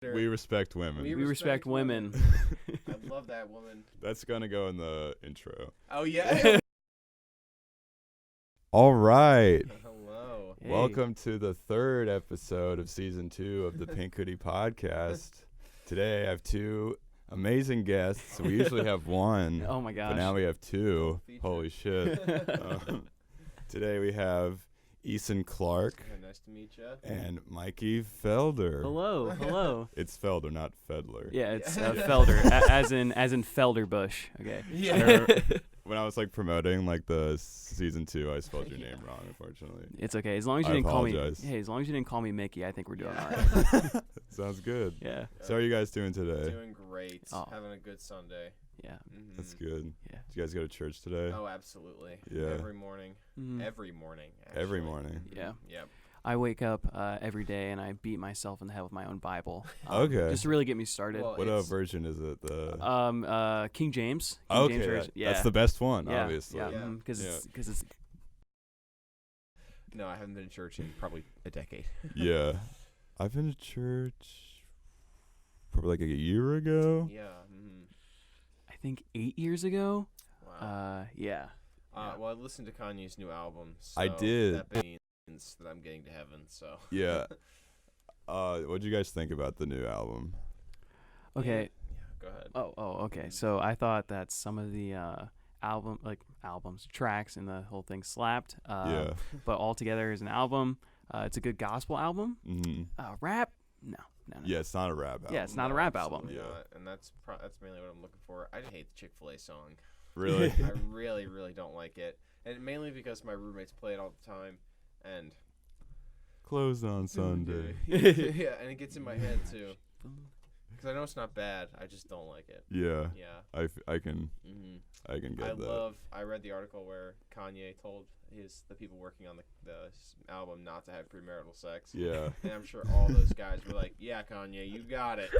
We respect women. We respect women. I love that woman. That's gonna go in the intro. Oh yeah. All right. Hello. Hey. Welcome to the third episode of season 2 of the Pink Hoodie podcast. Today I have two amazing guests. We usually have one, Oh my gosh. but now we have two. Feature. Holy shit. Today we have Eason Clark Nice to meet you. and Mikey Felder. Hello. It's Felder, not Fedler. Yeah, it's Yeah. Felder, as in Felder Bush. Okay. Yeah. When I was like promoting like the season 2, I spelled your name wrong, unfortunately. It's okay as long as you I didn't call apologize. me. Hey, as long as you didn't call me Mickey, I think we're doing Yeah. all right. Sounds good. Yeah. So how are you guys doing today? Doing great. Oh. Having a good Sunday. Yeah. Mhm. That's good. Yeah. Did you guys go to church today? Oh, absolutely. Yeah. Every morning. Mhm. Every morning. Every actually. morning. Mhm. Yeah. Yep. I wake up every day and I beat myself in the head with my own Bible. Okay. Just to really get me started. Well, What it's- version is it? The King James. okay, James version. Yeah. that's the best one, yeah. obviously. Yeah. Yeah. Because Yeah. it's No, I haven't been to church in probably a decade. Yeah. I've been to church probably like a year ago. Yeah. Mm-hmm. I think 8 years ago. Wow. Yeah. Well, I listened to Kanye's new album. So I did. That means that I'm getting to heaven. So. Yeah. What'd you guys think about the new album? Okay. Yeah. Go ahead. Oh, okay. So I thought that some of the albums, tracks, and the whole thing slapped. Yeah. But altogether as an album, it's a good gospel album. hmm Rap? No. Yeah, it's not a rap album. Yeah, it's not a rap album. Absolutely Yeah. not. And that's mainly what I'm looking for. I just hate the Chick-fil-A song. Really? I really, really don't like it, and mainly because my roommates play it all the time, and Closed on Sunday. yeah, and it gets in my head too. Because I know it's not bad, I just don't like it. Yeah. Yeah. I can hmm get that. I read the article where Kanye told the people working on the album not to have premarital sex. Yeah. And I'm sure all those guys were like, "Yeah, Kanye, you got it.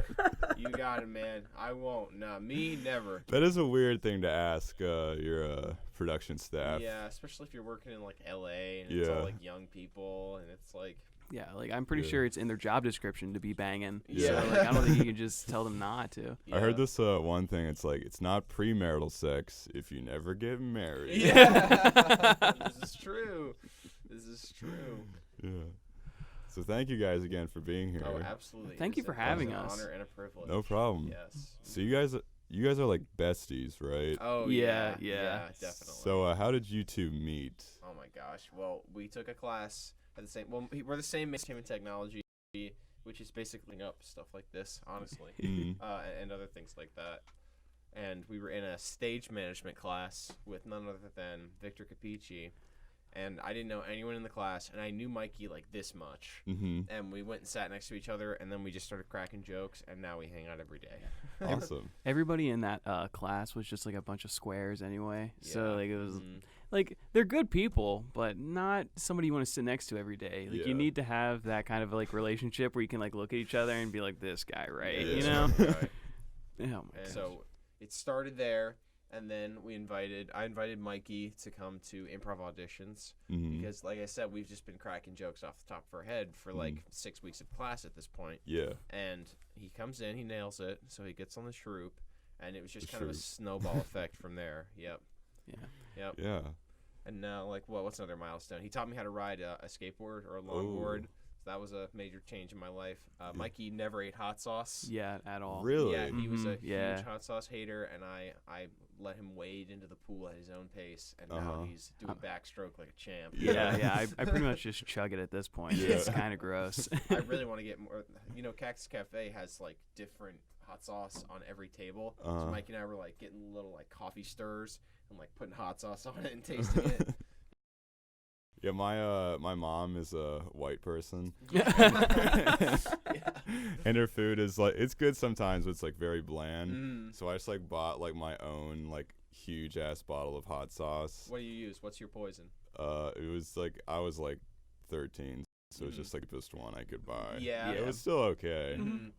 You got it, man. I won't. Nah, me never." That is a weird thing to ask your production staff. Yeah, especially if you're working in like LA and it's Yeah. all like young people and it's like Yeah, like I'm pretty Yeah. sure it's in their job description to be banging. Yeah. So like I don't think you can just tell them not to. I heard yeah. this one thing. It's like it's not premarital sex if you never get married. Yeah. This is true. This is true. Yeah. So thank you guys again for being here. Oh, absolutely. Thank you for having us. It's an honor and a privilege. No problem. Yes. So you guys are like besties, right? Oh Yeah, yeah. yeah. Definitely. So how did you two meet? Oh my gosh. Well, we took a class at the same. Well, we're the same entertainment technology, which is basically up stuff like this, honestly, Mhm. and other things like that. And we were in a stage management class with none other than Victor Capici, and I didn't know anyone in the class, and I knew Mikey like this much. Mhm. And we went and sat next to each other, and then we just started cracking jokes, and now we hang out every day. Awesome. Everybody in that class was just like a bunch of squares anyway. So Yeah. like it was Mhm. like they're good people, but not somebody you want to sit next to every day. Like Yeah. you need to have that kind of like relationship where you can like look at each other and be like, this guy, right? You Yeah. know? Right. Oh my And gosh. so it started there, and then I invited Mikey to come to improv auditions Mhm. because, like I said, we've just been cracking jokes off the top of our head for like 6 weeks of class at this point. Yeah. And he comes in, he nails it, so he gets on the troupe, and it was just The kind of a troupe. snowball effect from there. Yep. Yeah. Yep. Yeah. And now, like, what's another milestone? He taught me how to ride a skateboard or a longboard. Ooh. So that was a major change in my life. Mikey never ate hot sauce. Yeah, at all. Really? Yeah, he was a Mhm, yeah. huge hot sauce hater, and I let him wade into the pool at his own pace, and now Uh-huh. he's doing backstroke like a champ. Yeah, yeah. I pretty much just chug it at this point. Yeah. It's kind of gross. I really want to get more. You know, Cactus Cafe has like different hot sauce on every table. Uh-huh. So Mike and I were like getting little like coffee stirs and like putting hot sauce on it and tasting it. Yeah, my mom is a white person, Yeah. and her food is like it's good sometimes, but it's like very bland. Mm. So I just like bought like my own like huge ass bottle of hot sauce. What do you use? What's your poison? It was like I was like 13, so it was Mhm. just like the best one I could buy. Yeah. It was still okay. Mhm.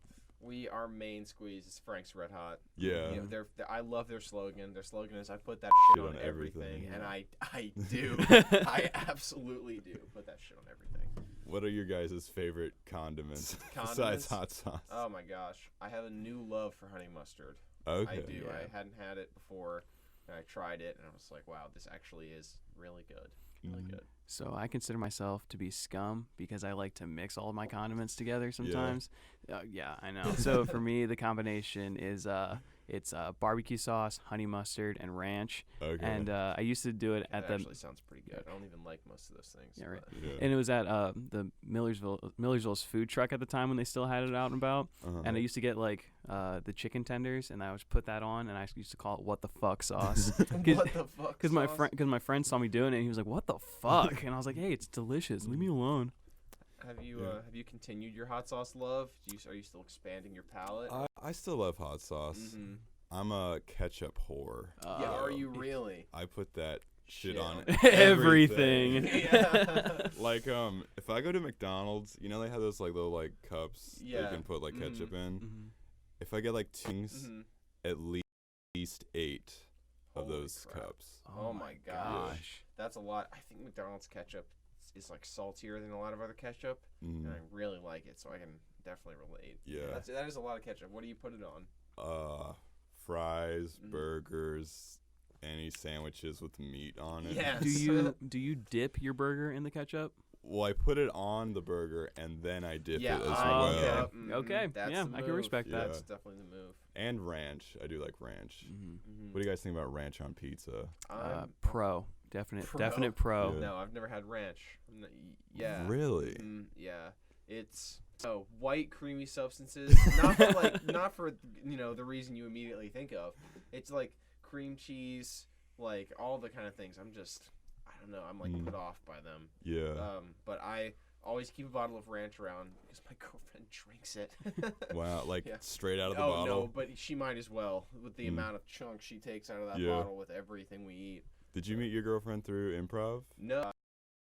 Our main squeeze is Frank's Red Hot. Yeah. You know, I love their slogan. Their slogan is "I put that shit on everything," everything. and I do. I absolutely do put that shit on everything. What are your guys' favorite condiments besides hot sauce? Oh my gosh, I have a new love for honey mustard. Okay. I do. Yeah. I hadn't had it before, and I tried it, and I was like, wow, this actually is really good. Really good. So I consider myself to be scum because I like to mix all of my condiments together sometimes. Yeah, I know. So for me, the combination is it's barbecue sauce, honey mustard, and ranch. Okay. And I used to do it at That the actually sounds pretty good. I don't even like most of those things. Yeah, right. but- Yeah. and it was at the Millersville's food truck at the time when they still had it out and about. And I used to get like the chicken tenders, and I would put that on, and I used to call it "What the fuck" sauce. What the fuck? Because my friend saw me doing it, and he was like, "What the fuck?" And I was like, "Hey, it's delicious. Leave me alone." Have you continued your hot sauce love? Are you still expanding your palate? I still love hot sauce. Mm-hmm. I'm a ketchup whore. Yeah, are you really? I put that shit Shit on on everything. Yeah. Like if I go to McDonald's, you know they have those like little like cups that Yeah. you can put like ketchup in. Mhm. If I get like 2 things, Mhm. at least 8 of Holy those crap. cups. Oh my gosh. That's a lot. I think McDonald's ketchup is like saltier than a lot of other ketchup, and I really like it, so I can definitely relate. Yeah. That is a lot of ketchup. What do you put it on? Fries, Mhm. burgers, any sandwiches with meat on it. Yes. Do you dip your burger in the ketchup? Well, I put it on the burger and then I dip Yeah, it as I well. get it. Okay, That's yeah, the I can move. respect that. That's definitely the move. And ranch. I do like ranch. Mm-hmm. What do you guys think about ranch on pizza? Pro, definite pro. Yeah. No, I've never had ranch. Yeah. Really? Yeah. It's white creamy substances. not for the reason you immediately think of. It's like cream cheese, like all the kind of things. I don't know. I'm like put off by them. Yeah. But I always keep a bottle of ranch around because my girlfriend drinks it. Wow, like Yeah. straight out of the Oh bottle? no, but she might as well with the amount of chunks she takes out of that Yeah. bottle with everything we eat. Did you meet your girlfriend through Improv? No,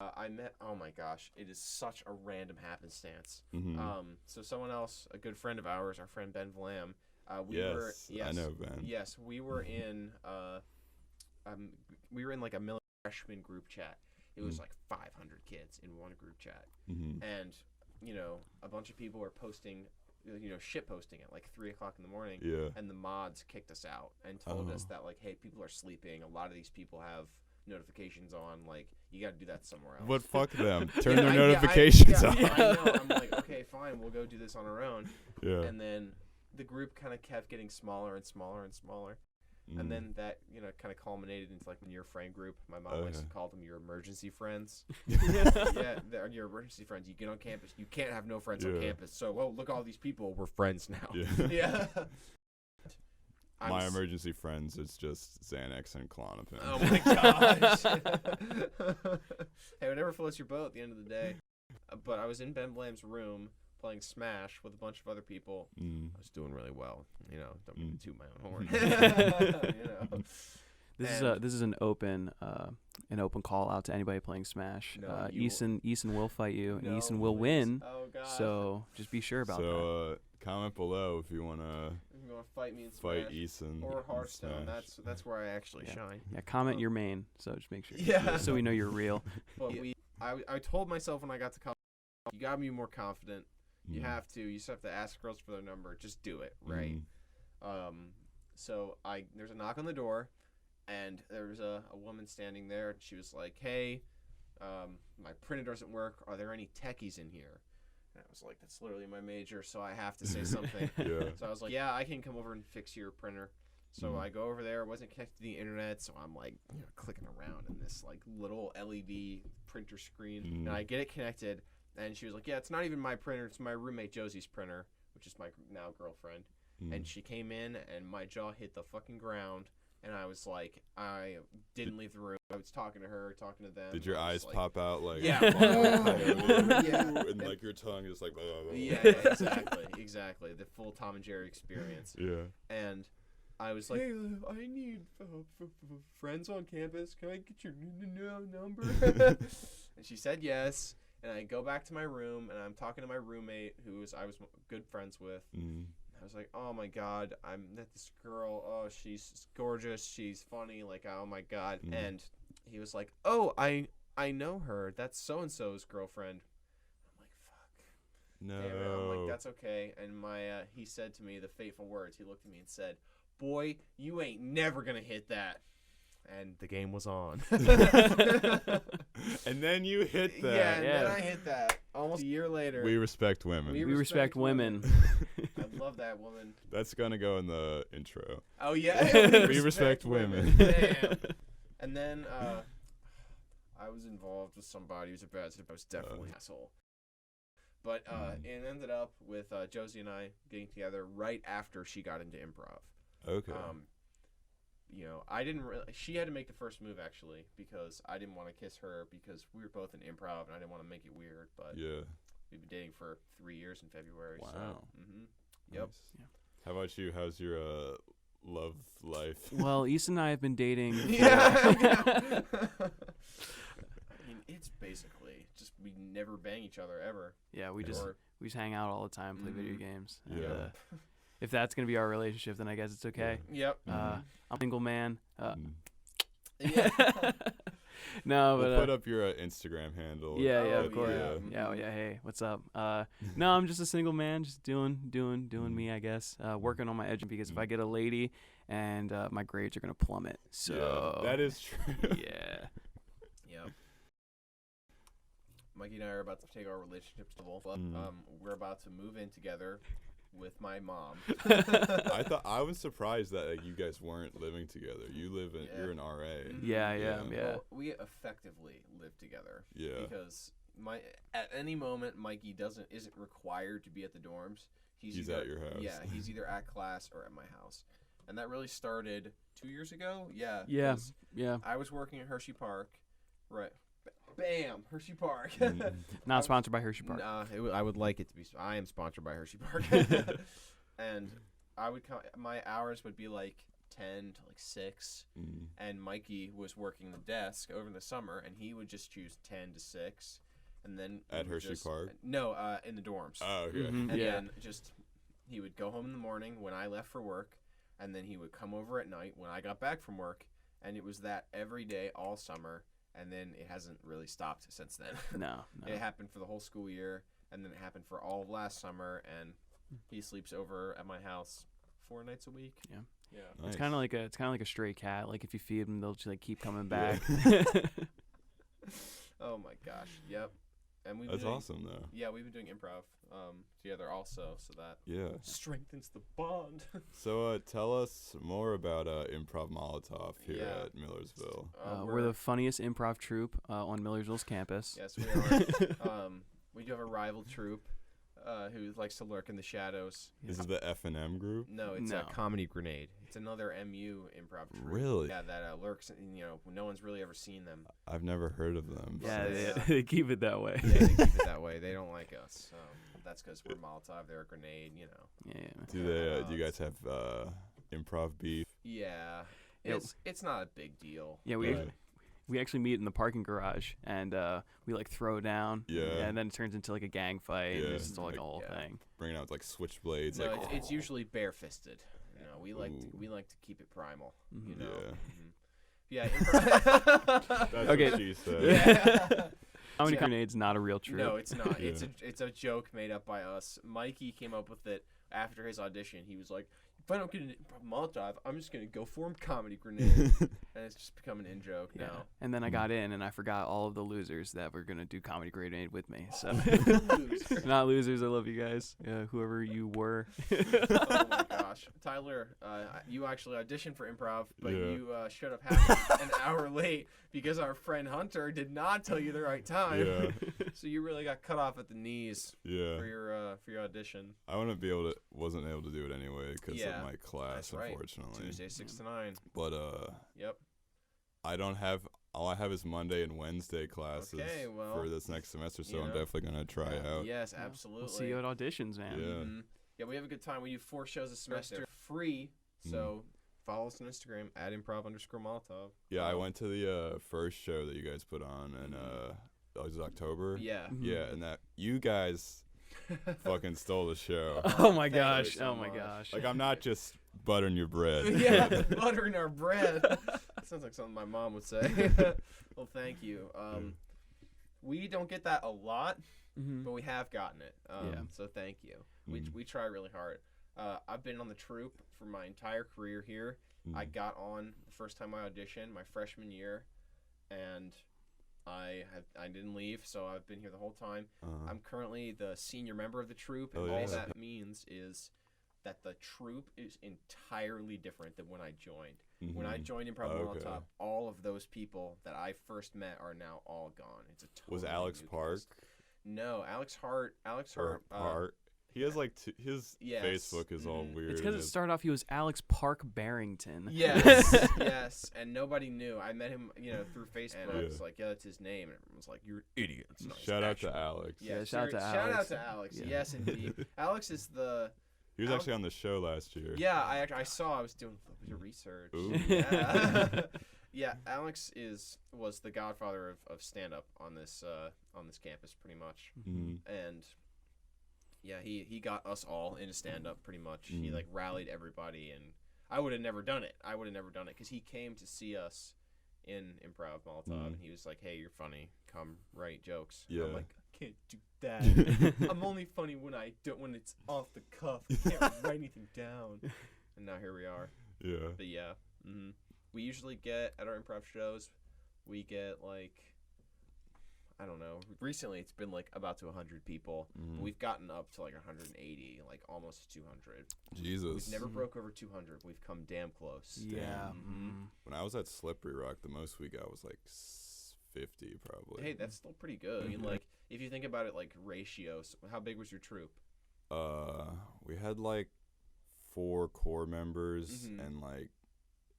I met. Oh my gosh, it is such a random happenstance. Mm-hmm. So someone else, a good friend of ours, our friend Ben Vlam, I know Ben. Yes, we were in like a military freshman group chat. It was like 500 kids in one group chat, and a bunch of people were posting, shit posting at like 3 o'clock in the morning. Yeah. And the mods kicked us out and told us that like, hey, people are sleeping. A lot of these people have notifications on. Like, you got to do that somewhere else. But fuck them. Turn their I notifications on. I know. I'm like, okay, fine. We'll go do this on our own. Yeah. And then the group kind of kept getting smaller and smaller and smaller. And then that, kind of culminated into like your friend group. My mom likes to call them your emergency friends. Yeah, they're your emergency friends. You get on campus. You can't have no friends on campus. So, look, all these people. We're friends now. Yeah. Yeah. My emergency friends is just Xanax and Klonopin. Oh my gosh. Hey, whatever floats your boat at the end of the day. But I was in Ben Blam's room playing Smash with a bunch of other people. I was doing really well. Don't mean to toot my own horn. This is an open call out to anybody playing Smash. No, Eason will fight you, and No, Eason will please. win. Oh god. So just be sure about that. So comment below if you want to If you want to fight me in fight Smash Eason or in Hearthstone, Smash. that's where I actually shine. Yeah, comment your main. So just make sure. Yeah. So we know you're real. But I told myself when I got to college, you gotta be more confident. You have to. You just have to ask girls for their number. Just do it, right? So there's a knock on the door, and there was a woman standing there, and she was like, "Hey, my printer doesn't work. Are there any techies in here?" And I was like, "That's literally my major, so I have to say something." Yeah. So I was like, "Yeah, I can come over and fix your printer." So I go over there. It wasn't connected to the internet, so I'm like, clicking around in this like little LED printer screen, and I get it connected. And she was like, "Yeah, it's not even my printer. It's my roommate Josie's printer, which is my now girlfriend." And she came in, and my jaw hit the fucking ground. And I was like, I didn't leave the room. I was talking to her, talking to them. Did your eyes pop out like? Yeah. And like your tongue is like. Yeah, exactly. The full Tom and Jerry experience. Yeah. And I was like, "Hey, I need friends on campus. Can I get your number?" And she said yes. And I go back to my room, and I'm talking to my roommate, I was good friends with. I was like, "Oh my god, I met this girl. Oh, she's gorgeous. She's funny. Like, oh my god." And he was like, "Oh, I know her. That's so and so's girlfriend." No. Damn it. I'm like, that's okay. And he said to me the fateful words. He looked at me and said, "Boy, you ain't never gonna hit that." And the game was on. And then you hit that. Yeah, and then I hit that. Almost a year later. We respect women. We respect women. I love that woman. That's gonna go in the intro. Oh yeah. We respect women. Damn. And then I was involved with somebody who's I was definitely an asshole. But it ended up with Josie and I getting together right after she got into improv. Okay. You know, I didn't really. She had to make the first move actually because I didn't want to kiss her because we were both in improv and I didn't want to make it weird. But yeah. we've been dating for 3 years in February. Wow. So, Yep. Nice. Yeah. How about you? How's your love life? Well, Eason and I have been dating. Yeah. I mean, it's basically just we never bang each other ever. Yeah, we just hang out all the time, play video games. And, Yeah. if that's gonna be our relationship, then I guess it's okay. Yep. I'm a single man. Yeah. No, but we'll put up your Instagram handle. yeah, Oh, of course. yeah. Yeah. Hey, what's up? No, I'm just a single man, just doing me, I guess. Working on my edge because if I get a lady, and my grades are gonna plummet. So yeah, that is true. Yeah. Yep. Mikey and I are about to take our relationship to the level. We're about to move in together with my mom. I was surprised that you guys weren't living together. You're an RA. Yeah. Well, we effectively live together. Yeah. Because at any moment Mikey isn't required to be at the dorms. He's at your house. Yeah, he's either at class or at my house. And that really started 2 years ago. Yeah. Yeah. I was working at Hershey Park. Right. Bam, Hershey Park. Not sponsored by Hershey Park. Nah, I would like it to be. I am sponsored by Hershey Park. And I would my hours would be like 10 to like 6. And Mikey was working the desk over the summer, and he would just choose 10 to 6. And then at Hershey Park? No, in the dorms. Oh, okay. And then he would go home in the morning when I left for work, and then he would come over at night when I got back from work, and it was that every day all summer. And then it hasn't really stopped since then. No. It happened for the whole school year, and then it happened for all of last summer, and he sleeps over at my house 4 nights a week. Yeah. Nice. It's kind of like a stray cat. Like if you feed them, they'll just like keep coming back. Oh my gosh. Yep. And That's awesome though. Yeah, we've been doing improv together also, so that strengthens the bond. So tell us more about Improv Molotov here at Millersville. We're the funniest improv troupe on Millersville's campus. Yes, we are. We do have a rival troupe who likes to lurk in the shadows. Is it the F&M group? No, it's a Comedy Grenade. It's another MU improv troupe. Really? Yeah, that lurks, and no one's really ever seen them. I've never heard of them. Yeah, they keep it that way. Yeah, they keep it that way. They don't like us. So that's because we're Molotov, they're a Grenade, Yeah. Do you guys have improv beef? Yeah. It's not a big deal. Yeah, we actually meet in the parking garage, and we like throw down. Yeah. And then it turns into like a gang fight. Yeah. And it's just like a whole thing. Bringing out like switchblades. No, like it's usually barefisted. We like to keep it primal. You know. Yeah. That's okay. What she said. Yeah. Comedy Grenade's not a real troupe. No, it's not. Yeah. It's a joke made up by us. Mikey came up with it after his audition. He was like, if I don't get an Molotov, I'm just going to go form Comedy Grenade. And it's just become an in-joke now. And then I got in, and I forgot all of the losers that were going to do Comedy Grenade with me. So not losers. I love you guys, whoever you were. Oh, my gosh. Tyler, you actually auditioned for improv, but you showed up half an hour late because our friend Hunter did not tell you the right time. Yeah. So you really got cut off at the knees for your audition. I wasn't able to do it anyway because of my class, unfortunately. Tuesday 6 to 9. But all I have is Monday and Wednesday classes for this next semester, so I'm definitely gonna try out. Yes, absolutely. We'll see you at auditions, man. Yeah. Yeah, we have a good time. We do 4 shows a semester free, so follow us on Instagram at @improv_Molotov. Yeah, I went to the first show that you guys put on, and it was October. Yeah. Yeah, and that you guys fucking stole the show. Oh my gosh! So Oh my much. gosh! Like, I'm not just buttering your bread. Yeah, buttering our bread. That sounds like something my mom would say. Well, thank you. We don't get that a lot, Mm-hmm. but we have gotten it. Yeah. So thank you. We try really hard. I've been on the troupe for my entire career here. I got on the first time I auditioned my freshman year, and I didn't leave, so I've been here the whole time. I'm currently the senior member of the troupe, and all that means is that the troupe is entirely different than when I joined. When I joined Improv Molotov, all of those people that I first met are now all gone. It's a totally Was Alex new Park? cast. No, Alex Hart. Hart. He has like his Facebook is all weird. It's because it started off he was Alex Park Barrington. Yes, yes, and nobody knew. I met him, through Facebook, and I was like, "Yeah, that's his name." And everyone was like, "You're an idiot." Shout out to Alex. Yeah, shout out to Alex. Yeah. Yes, indeed. Alex is the. He was actually on the show last year. Yeah, I saw. I was doing research. Ooh. Yeah. Yeah, Alex was the godfather of stand up on this campus pretty much, and. Yeah, he got us all into stand-up pretty much. He, rallied everybody, and I would have never done it. Because he came to see us in Improv Molotov, and he was like, hey, you're funny. Come write jokes. Yeah. I'm like, I can't do that. I'm only funny when it's off the cuff. I can't write anything down. And now here we are. Yeah. But, yeah. We usually get, at our improv shows, we get, I don't know. Recently, it's been about to 100 people. We've gotten up to 180, almost 200. Jesus. We've never broke over 200. We've come damn close. Yeah. When I was at Slippery Rock, the most we got was 50 probably. Hey, that's still pretty good. I mean, if you think about it, ratios. How big was your troupe? We had 4 core members and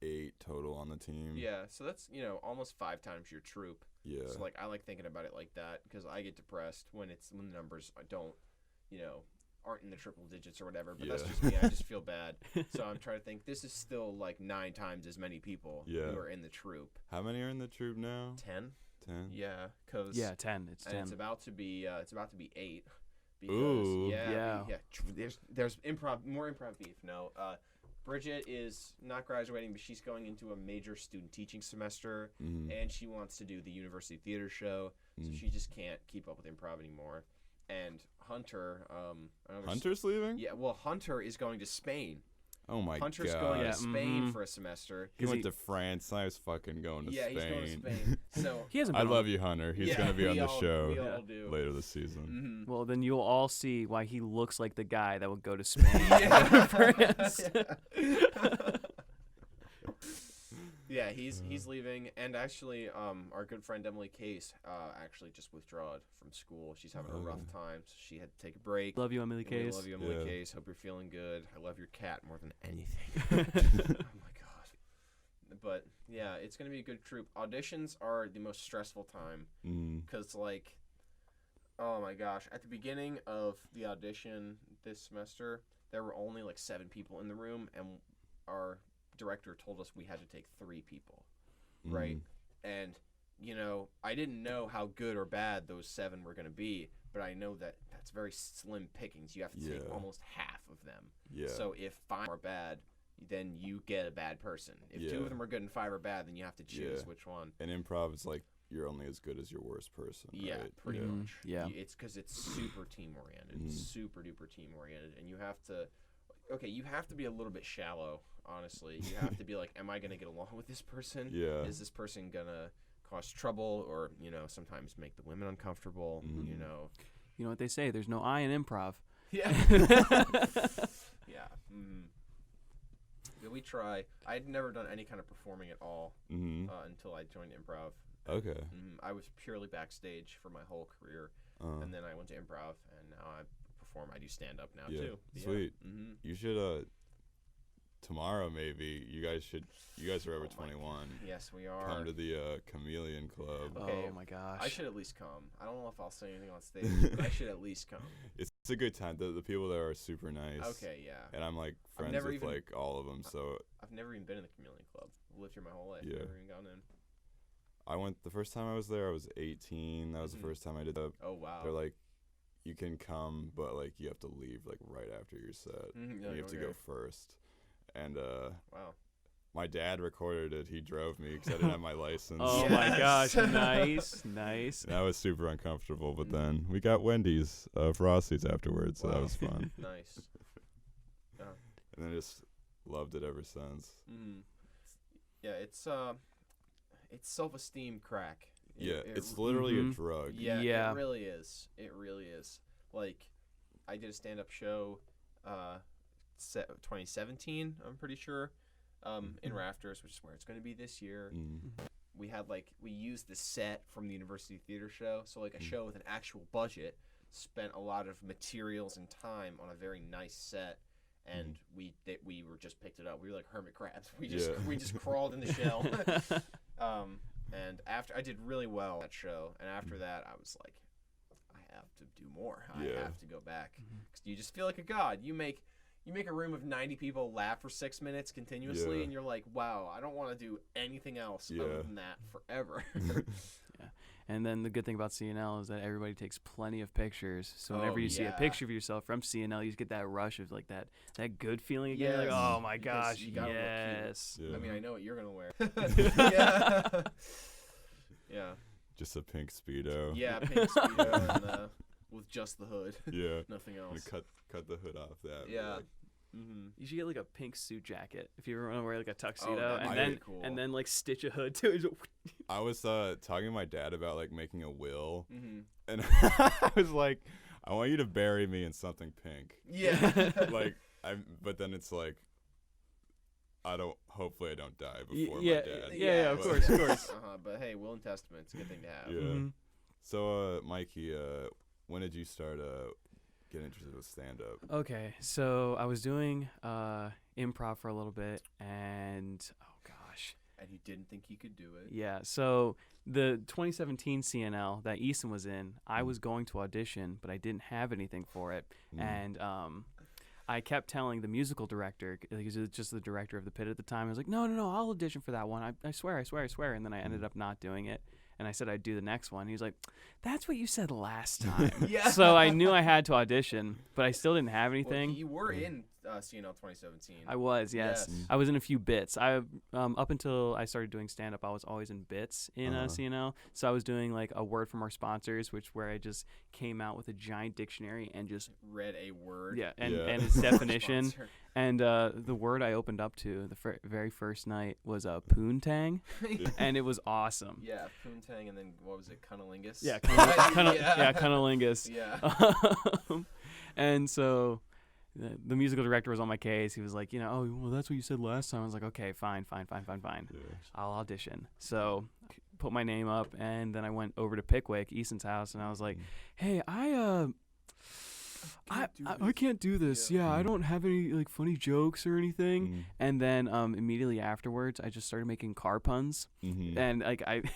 8 total on the team. Yeah, so that's almost 5 times your troupe. Yeah. So I like thinking about it like that because I get depressed when the numbers aren't in the triple digits or whatever. But that's just me. I just feel bad. So I'm trying to think. This is still 9 times as many people who are in the troupe. How many are in the troupe now? 10. 10. Yeah, 10. It's 10. And it's about to be 8. Because, Ooh. Yeah. There's more improv beef. No. Bridget is not graduating, but she's going into a major student teaching semester, and she wants to do the university theater show, so she just can't keep up with improv anymore. And Hunter, Hunter's leaving? Yeah, well, Hunter is going to Spain. Oh my god. Hunter's going to Spain for a semester. He went to France. Now he's fucking going to Spain. Yeah, he's going to Spain. So he hasn't. I love you, Hunter. He's gonna be on the show we all do. later this season. Well, then you'll all see why he looks like the guy that would go to Spain. France. Yeah, he's leaving, and actually, our good friend Emily Case actually just withdrawed from school. She's having a rough time, so she had to take a break. Love you, Emily Case. Love you, Emily Case. Hope you're feeling good. I love your cat more than anything. Oh my god. But yeah, it's gonna be a good troupe. Auditions are the most stressful time because oh my gosh, at the beginning of the audition this semester, there were only 7 people in the room, and our director told us we had to take 3 people, right? And I didn't know how good or bad those 7 were going to be, but I know that that's very slim pickings. You have to take almost half of them. Yeah. So if 5 are bad, then you get a bad person. If 2 of them are good and 5 are bad, then you have to choose which one. And improv is you're only as good as your worst person. Yeah, right? pretty much. Yeah. It's because it's super team oriented, super duper team oriented, and you have to be a little bit shallow. Honestly, you have to be am I gonna get along with this person? Yeah. Is this person gonna cause trouble or sometimes make the women uncomfortable? You know what they say? There's no I in improv. Yeah. Yeah. We try. I'd never done any kind of performing at all until I joined improv. Okay. I was purely backstage for my whole career, and then I went to improv, and now I perform. I do stand up now too. Sweet. You should tomorrow maybe you guys are over 21. Yes, we are. Come to the Chameleon Club. Okay. Oh my gosh. I should at least come. I don't know if I'll say anything on stage, but I should at least come. It's a good time. The people there are super nice. Okay, yeah. And I'm friends with all of them. So I've never even been in the Chameleon Club. I've lived here my whole life. Yeah. Never even gone in. I went the first time I was there. I was 18. That was the first time I did that. Oh wow. They're you can come, but you have to leave right after your set. Yeah, you have to go first. And wow. my dad recorded it. He drove me because I didn't have my license. Oh my gosh, nice. That was super uncomfortable, but then we got Wendy's, Frosty's afterwards, so that was fun. Nice. And I just loved it ever since. Yeah, it's self-esteem crack. It's literally a drug. Yeah, it really is. It really is. Like, I did a stand-up show 2017, I'm pretty sure, in Rafters, which is where it's going to be this year. We used the set from the University Theater show, so like a show with an actual budget, spent a lot of materials and time on a very nice set, and we were just picked it up. We were like hermit crabs. We just crawled in the shell. And after I did really well that show, and after that I was like, I have to do more. I have to go back, because you just feel like a god. You make a room of 90 people laugh for 6 minutes continuously, and you're like, wow, I don't want to do anything else other than that forever. And then the good thing about CNL is that everybody takes plenty of pictures. So whenever you see a picture of yourself from CNL, you just get that rush of like that good feeling again. Like, oh my gosh, yes. I mean, I know what you're gonna wear. Yeah. Just a pink Speedo. Yeah, pink Speedo and with just the hood. Yeah. Nothing else. Cut the hood off that. Yeah. Like, You should get like a pink suit jacket if you ever want to wear like a tuxedo, that'd be really cool. and then like stitch a hood to it. I was talking to my dad about like making a will, and I was like, I want you to bury me in something pink. Yeah. But then it's like, hopefully I don't die before my dad. Yeah, of course. But hey, will and testament, it's a good thing to have. Yeah. So, Mikey, when did you start get interested with stand-up? Okay, so I was doing improv for a little bit, and oh gosh. And you didn't think you could do it? Yeah, so the 2017 CNL that Eason was in, I was going to audition, but I didn't have anything for it, and I kept telling the musical director, he was just the director of the pit at the time, I was like, no, I'll audition for that one, I swear, and then I ended up not doing it. And I said I'd do the next one. He was like, that's what you said last time. So I knew I had to audition, but I still didn't have anything. Well, you were in CNL 2017. I was, yes. I was in a few bits. Up until I started doing stand-up, I was always in bits in CNL. So I was doing like a word from our sponsors, where I just came out with a giant dictionary and just read a word. And its definition. And the word I opened up to the very first night was poontang, and it was awesome. Yeah, poontang, and then what was it, cunnilingus? Yeah, cunnilingus. Yeah. And so the musical director was on my case. He was like, oh, well, that's what you said last time. I was like, okay, fine. I'll audition. So put my name up, and then I went over to Pickwick, Eason's house, and I was like, hey, I can't do this. Yeah, I don't have any like funny jokes or anything. And then immediately afterwards, I just started making car puns, and like and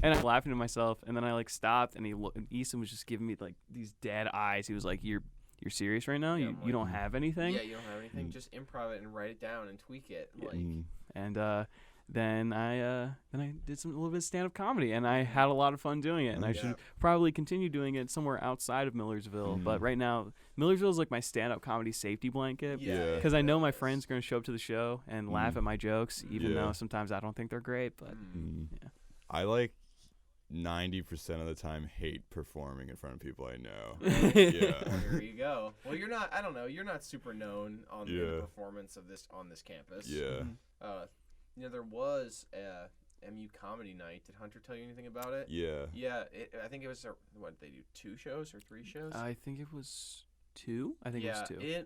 I'm laughing to myself. And then I like stopped, and Eason was just giving me like these dead eyes. He was like, "You're serious right now? You don't have anything?" Yeah, you don't have anything. Just improv it and write it down and tweak it. And then I did a little bit of stand-up comedy, and I had a lot of fun doing it. And I should probably continue doing it somewhere outside of Millersville. But right now, Millersville is like my stand-up comedy safety blanket. Yeah. Because I know my friends are going to show up to the show and laugh at my jokes, even though sometimes I don't think they're great. But yeah. I like 90% of the time hate performing in front of people I know. There you go. Well, you're not. I don't know. You're not super known on the performance of this on this campus. Yeah. There was a MU comedy night. Did Hunter tell you anything about it? Yeah. Yeah. I think it was what they do, 2 shows or 3 shows. I think it was 2. I think it was 2.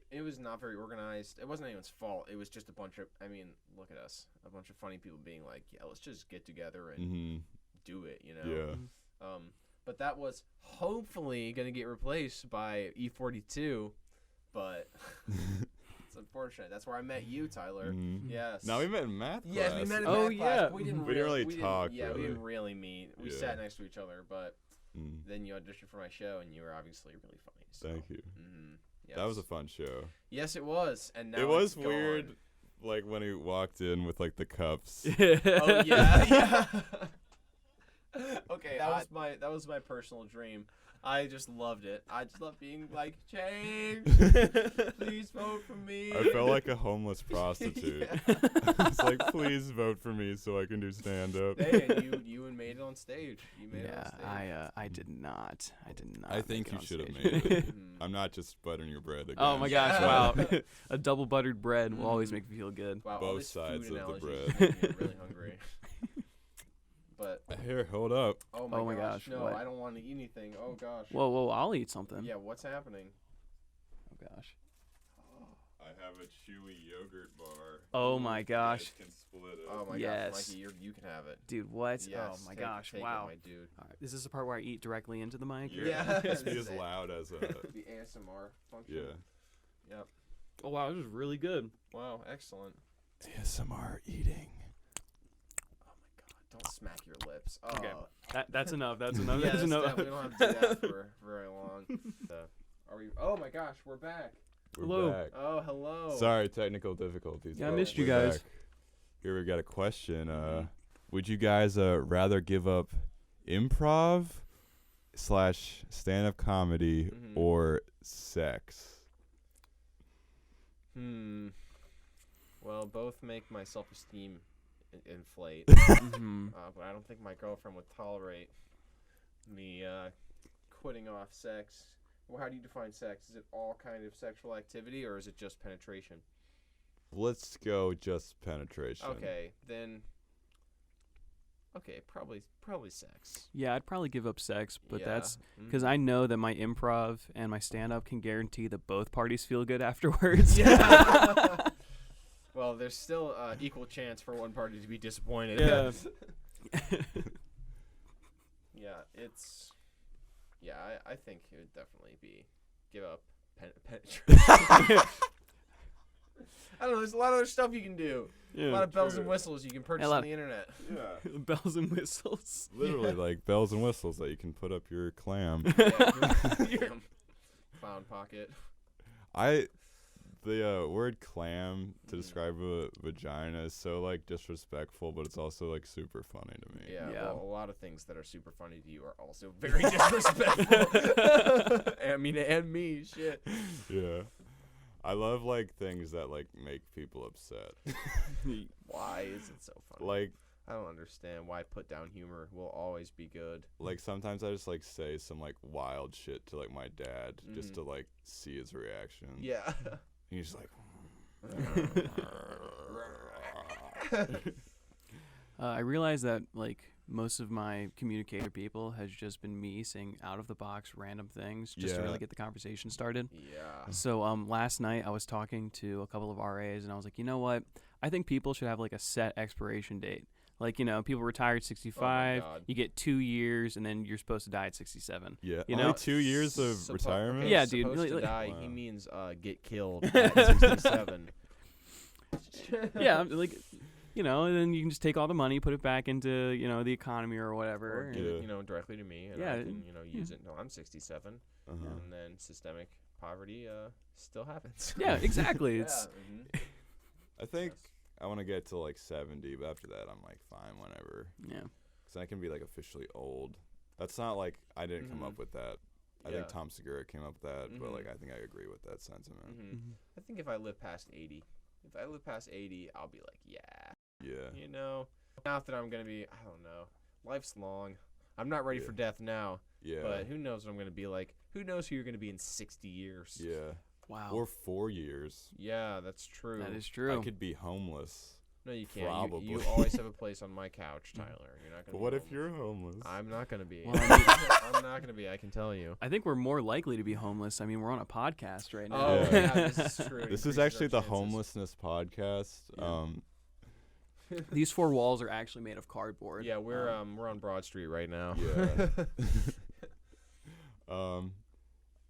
It was not very organized. It wasn't anyone's fault. It was just a bunch of. I mean, look at us. A bunch of funny people being like, yeah, let's just get together and do it. Yeah. But that was hopefully going to get replaced by E42, but. Unfortunate. That's where I met you, Tyler. Yes. Now we met in math class. Yes, we met in math class. We didn't really talk. We didn't really meet. We sat next to each other, but then you auditioned for my show, and you were obviously really funny. So. Thank you. Yes. That was a fun show. Yes, it was. And now it was it's weird, gone. like when he walked in with like the cups. Oh yeah. Okay, that was my personal dream. I just loved it. I just love being like, change. Please vote for me. I felt like a homeless prostitute. Yeah. It's like, please vote for me so I can do stand-up. Hey, and you made it on stage. You made it on stage. I did not. I did not. I think make it you on should have stage. made it. I'm not just buttering your bread again. Oh my gosh! Yeah. Wow, a double buttered bread will always make me feel good. Wow, all Both this sides food of the analogies bread. make me really hungry. But Here, hold up. oh my gosh, no, what? I don't want to eat anything. Oh gosh. Whoa! I'll eat something. Yeah, what's happening? Oh gosh. I have a chewy yogurt bar. Oh my You gosh. guys can split it. Oh my Yes. gosh, Mikey, you can have it. Dude, what? Yes, oh my gosh! take Wow. it, my dude. All right, is this the part where I eat directly into the mic? or- Yeah. Just be This as is it. loud as a. The ASMR function. Yeah. Yep. Oh wow, this is really good. Wow, excellent. ASMR eating. Oh my god, don't smack your lips. Oh. Okay. That's enough. That's enough. Yeah, that's enough. we don't have to do that for very long. Are we? Oh my gosh, we're back. We're Hello. back. Oh, hello. Sorry, technical difficulties. Yeah, I but missed you we're guys. back. Here we got a question. Would you guys rather give up improv / stand-up comedy Mhm. or sex? Well, both make my self-esteem inflate. Mhm. But I don't think my girlfriend would tolerate me quitting off sex. Well, how do you define sex? Is it all kind of sexual activity, or is it just penetration? Let's go just penetration. Okay, then. Okay, probably sex. Yeah, I'd probably give up sex, but Yeah. that's Mhm. because I know that my improv and my stand-up can guarantee that both parties feel good afterwards. Yeah. Well, there's still equal chance for one party to be disappointed. Yeah. Yeah, it's. Yeah, I think it would definitely be give up penetration. I don't know. There's a lot of other stuff you can do. Yeah. A lot of bells true. and whistles you can purchase A lot- on the internet. Yeah. Bells and whistles. Literally like bells and whistles that you can put up your clam. Yeah. Clown pocket. The word clam to describe a vagina is so like disrespectful, but it's also like super funny to me. Yeah, Yeah. well, a lot of things that are super funny to you are also very disrespectful. I mean, and me, shit. Yeah. I love like things that like make people upset. Why is it so funny? like I don't understand why put down humor will always be good. like sometimes I just like say some like wild shit to like my dad just to like see his reaction. Yeah. And he's like I realize that like most of my communicator people has just been me saying out of the box random things just to Yeah. really get the conversation started. Yeah. So last night I was talking to a couple of RAs and I was like, you know what? I think people should have like a set expiration date. Like, you know, people retire at 65, God. you get 2 years, and then you're supposed to die at 67. yeah. You Only know? 2 years of retirement? Okay, Yeah, dude, supposed really, to like- die, Wow. he means get killed at 67. Yeah, like, you know, and then you can just take all the money, put it back into, you know, the economy or whatever. Or and- give Yeah. it, directly to me, and Yeah, I can, use it until I'm 67, Uh-huh. and then systemic poverty still happens. Yeah, exactly. Yeah, It's I think I want to get to like 70, but after that I'm like fine whenever. yeah. Because I can be like officially old. That's not like I didn't come up with that. I think Yeah. Tom Segura came up with that, but Mhm. like I think I agree with that sentiment. Mhm. I think if I live past 80, I'll be like, yeah. Yeah. You know, not that I'm gonna be. I don't know. Life's long. I'm not ready Yeah. for death now. Yeah. But who knows what I'm gonna be like? Who knows who you're gonna be in 60 years? Yeah. Wow. Or 4 years. Yeah, that's true. that is true. I could be homeless. No, you can't. Probably. You always have a place on my couch, Tyler. You're not gonna. But be what if homeless. you're homeless? I'm not gonna be. Well, I mean- I'm not gonna be. I can tell you. I think we're more likely to be homeless. I mean, we're on a podcast right now. Oh, Yeah. yeah, this is true. This Increases is actually our the chances. homelessness podcast. Yeah. These 4 walls are actually made of cardboard. Yeah, we're on Broad Street right now. Yeah.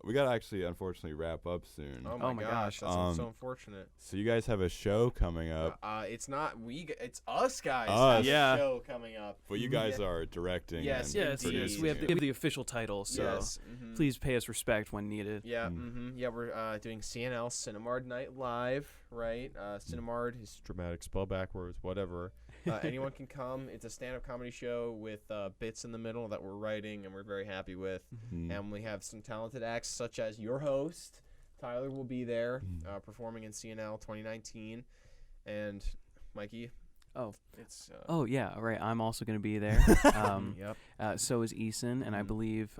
We gotta actually unfortunately wrap up soon. Oh Oh my my gosh, gosh. that's so unfortunate. So you guys have a show coming up, It's not we. It's us guys. Us. Have Yeah. a show coming up. but you guys are directing. Yes, and Yes, Indeed. yes. We have to give the official title, so Yes. please pay us respect when needed. Yeah. Mm. Yeah, we're doing CNL Cinemard Night Live, right? Cinemard is dramatic spell backwards, whatever. Anyone can come. It's a stand-up comedy show with bits in the middle that we're writing and we're very happy with. And we have some talented acts such as your host, Tyler, will be there performing in CNL 2019. And Mikey. It's Oh yeah, right. I'm also going to be there. Yep. So is Eason, and I believe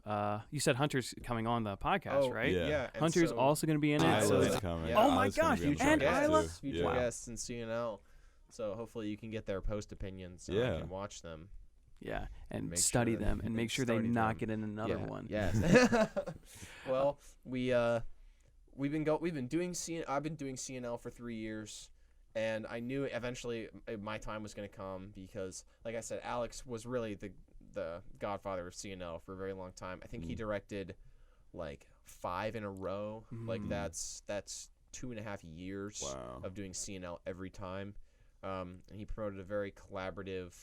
you said Hunter's coming on the podcast, right? Yeah. and Hunter's also going to be in it. Isla's So coming. Yeah. Oh my Isla's gonna gosh, be on the and podcast, Isla? too. future Yeah. guests in CNL. So hopefully you can get their post opinions and watch them. yeah, and Make study sure- them and make sure they study not them. get in another one. Yes. Well, we've been doing I've been doing CNL for 3 years, and I knew eventually my time was going to come because, like I said, Alex was really the godfather of CNL for a very long time. I think he directed like 5 in a row. Like that's 2.5 years Wow. of doing CNL every time. And he promoted a very collaborative,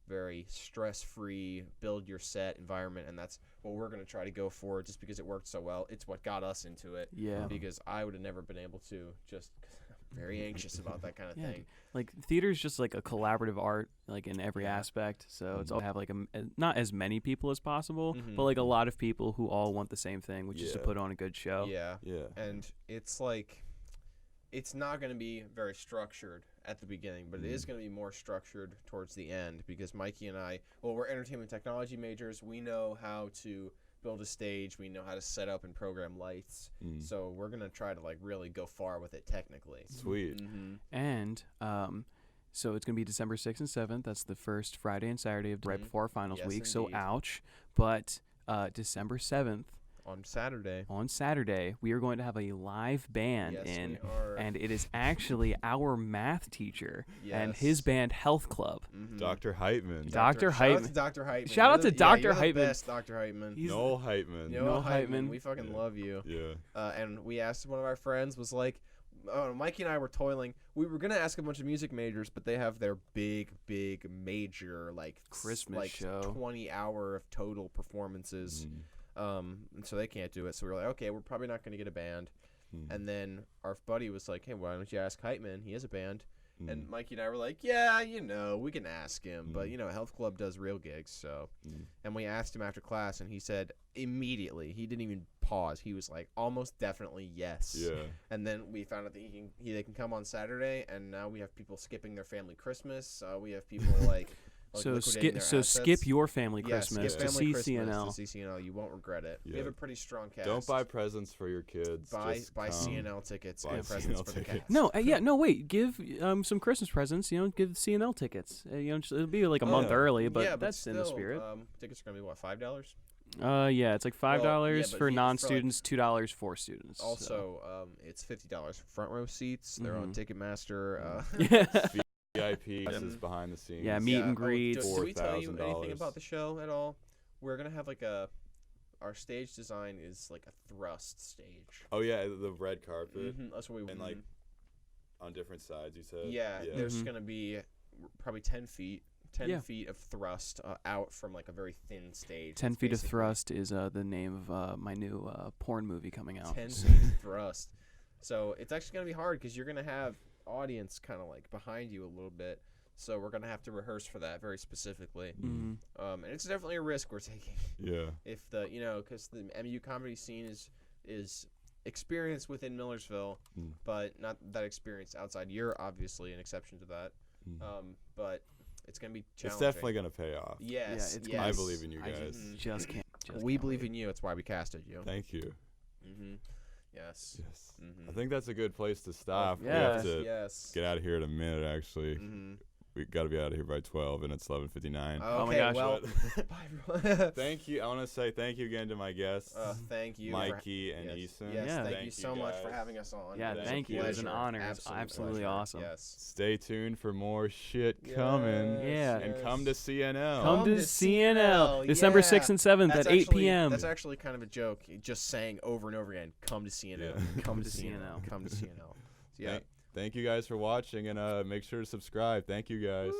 very stress-free, build your set environment, and that's what we're going to try to go for just because it worked so well. It's what got us into it. Yeah. Because I would have never been able to, just 'cause I'm very anxious about that kind of Yeah, thing. like theater's just like a collaborative art, like in every aspect. So it's all have like not as many people as possible, but like a lot of people who all want the same thing, which is to Yeah. put on a good show. Yeah. Yeah. And it's like, it's not going to be very structured at the beginning, but it is going to be more structured towards the end because Mikey and I, we're entertainment technology majors. We know how to build a stage. We know how to set up and program lights. So we're going to try to like really go far with it technically. Sweet. And so it's going to be December 6th and 7th. That's the first Friday and Saturday of right before our finals Yes, week. So indeed. ouch. But December 7th On Saturday. on Saturday, we are going to have a live band Yes, in. we are. And it is actually our math teacher and his Yes. band Health Club. Dr. Heitman. Dr. Shout out Heitman. to Dr. Heitman. Shout out to Dr. You're the Heitman. best, Dr. Heitman. He's Noel Heitman. Noel Heitman. We fucking love you. Yeah. And we asked one of our friends, was like, Mikey and I were toiling. We were gonna ask a bunch of music majors, but they have their big major like Christmas show. 20-hour of total performances. And so they can't do it. So we were like, okay, we're probably not gonna get a band. And then our buddy was like, hey, why don't you ask Heitman? He has a band. And Mikey and I were like, yeah, we can ask him. But, Health Club does real gigs. So, and we asked him after class, and he said immediately, he didn't even pause. He was like, almost definitely yes. Yeah. And then we found out that they can come on Saturday, and now we have people skipping their family Christmas. We have people like So liquidating skip their skip assets. your family Yeah, Christmas skip to family see Christmas CNL. To see CNL. You won't regret it. We Yeah. have a pretty strong cast. Don't buy presents for your kids. Buy Just buy come. CNL tickets Buy and presents CNL for the tickets. cast. No, wait. Give some Christmas presents. Give CNL tickets. It'll be like a month yeah. early, but yeah, that's in the still, spirit. Tickets are gonna be what, $5? Yeah, it's like $5 but for for, non-students, $2 for students. so. Also, it's $50 for front row seats. They're on Ticketmaster. yeah, VIP. This is behind the scenes. Yeah, meet and greet. Did we tell you anything $4,000. about the show at all? We're gonna have like our stage design is like a thrust stage. Oh yeah, the red carpet That's what we and like on different sides. You said. Yeah, there's gonna be probably 10 feet. 10 Yeah. feet of thrust out from like a very thin stage. 10 It's feet of basically thrust is the name of my new porn movie coming out. 10 feet of thrust. So it's actually going to be hard because you're going to have audience kind of like behind you a little bit. So we're going to have to rehearse for that very specifically. And it's definitely a risk we're taking. Yeah. If because the MU comedy scene is experienced within Millersville, but not that experienced outside. You're obviously an exception to that. But it's going to be challenging. It's definitely gonna pay off. Yes. it's yes. I believe in you I guys. just can't. We believe in you. It's why we casted you. Thank you. Yes. Yes. I think that's a good place to stop. yeah. We have to Yes. get out of here in a minute. Actually, we got to be out of here by 12, and it's 11:59. Oh my gosh. Well, bye, everyone. Thank you. I want to say thank you again to my guests, Thank you, Mikey and yes. Eason. Yes, Yeah. thank you so much for guys. having us on. Yeah, It was thank a you. It was an pleasure. honor. It was Absolute absolutely pleasure. awesome. Yes. Stay tuned for more shit coming. Yeah. And come to CNL. Come to CNL December 6th and 7th That's at 8 actually- p.m. That's actually kind of a joke. Just saying over and over again, come to CNL. Yeah. Come to to CNL. CNL. Come to CNL. So, yeah. Thank you guys for watching, and make sure to subscribe. Thank you guys.